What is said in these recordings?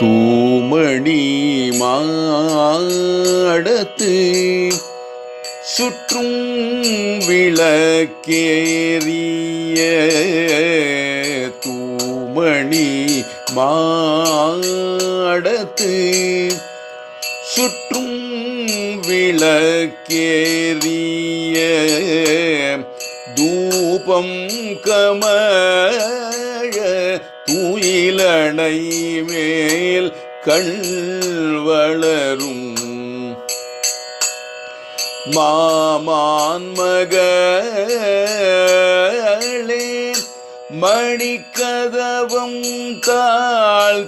தூமணி மாடத்து சுற்றும் விளக்கேறிய தூமணி மாடத்து சுற்றும் விளக்கேறிய தூபம் கமழ துயிலணை மேல் கண் வளரும் மாமான் மகளே மணிக்கதவம் தாழ்த்திரவாய்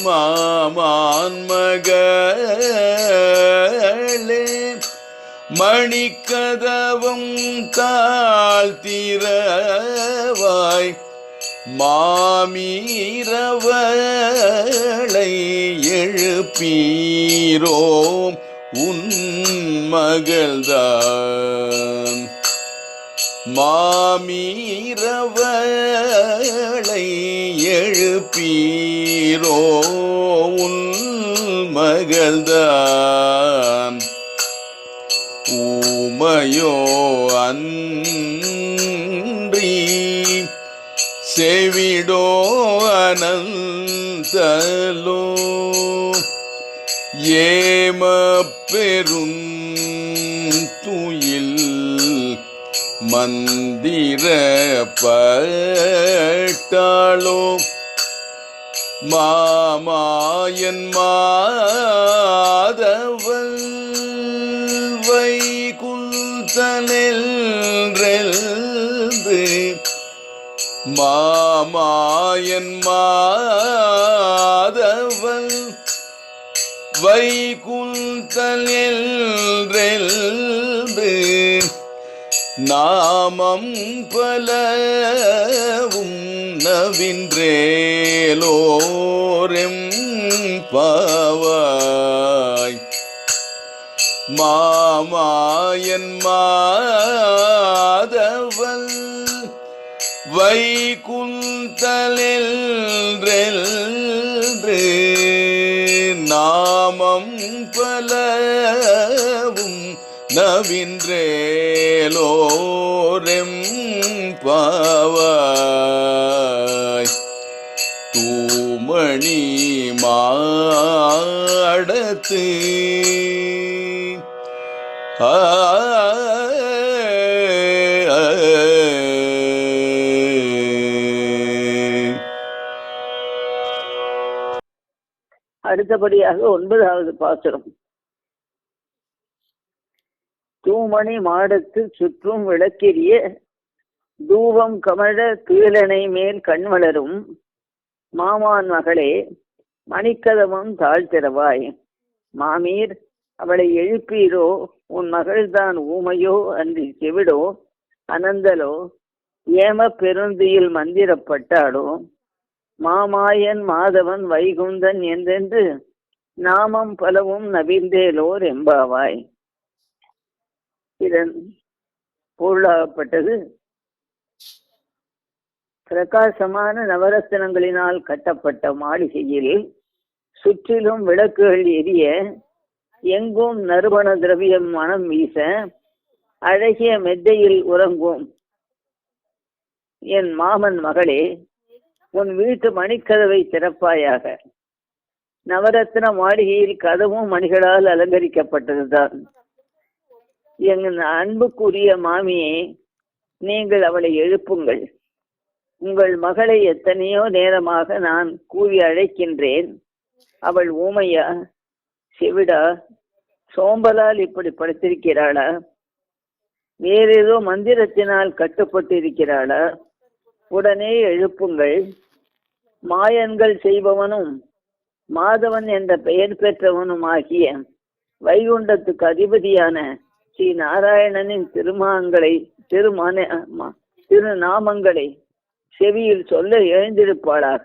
மாமான் மகளே மணிக்கதவம் தாழ்த்திரவாய் மாமீரவளை எழுப்பீரோ உன் மகள்தான் மாமீரவளை எழுப்பீரோ உன் மகள்தான் ஊமையோ அன்றி செவிடோ அனந்தலோ ஏம பெரும் துயில் மந்திர பட்டாளோ மாமாயன் மாதவல் வைகுந்தனெல்றெல்து மாமாயன் மாதவல் வைகுந்தனெல்றெல்து நாமம் பலவும் நவின்றேலோரெம் பாவாய் மாமாயன் மாதவல் வைகுந்தனெல்றெல்து நாமம் பலவும் நவின்றேலோரெம் பாவாய் தூமணி மாடத்து அடுத்தபடியாக 9வது பாசுரம். தூமணி மாடத்து சுற்றும் விளக்கெரிய தூபம் கமழ துயிலணை மேல் கண் வளரும் மாமான் மகளே மணிக்கதவம் தாழ்த்திரவாய் மாமீர் அவளை எழுப்பீரோ உன் மகள்தான் ஊமையோ அன்றி செவிடோ அனந்தலோ ஏம பெருந்தியில் மந்திரப்பட்டாளோ மாமாயன் மாதவன் வைகுந்தன் என்றென்று நாமம் பலவும் நவிந்தேலோர் எம்பாவாய். இதன் பொருளாகப்பட்டது, பிரகாசமான நவரத்தினங்களினால் கட்டப்பட்ட மாளிகையில் சுற்றிலும் விளக்குகள் எரிய எங்கும் நறுமண திரவியம் மனம் வீச அழகிய மெத்தையில் உறங்கும் என் மாமன் மகளே உன் வீட்டு மணிக்கதவை திறப்பாயாக. நவரத்ன மாளிகையில் கதவும் மணிகளால் அலங்கரிக்கப்பட்டதுதான். என் அன்புக்குரிய மாமியே, நீங்கள் அவளை எழுப்புங்கள். உங்கள் மகளை எத்தனையோ நேரமாக நான் கூவி அழைக்கின்றேன். அவள் ஊமையா, செவிடா, சோம்பலால் இப்படி படுத்திருக்கிறாளா? வேறேதோ மந்திரத்தினால் கட்டுப்பட்டு இருக்கிறாளா? உடனே எழுப்புங்கள். மாயன்கள் செய்பவனும் மாதவன் என்ற பெயர் பெற்றவனும் ஆகிய வைகுண்டத்துக்கு அதிபதியான ஸ்ரீ நாராயணனின் திருநாமங்களை செவியில் சொல்ல எழுந்திருப்பாளாக.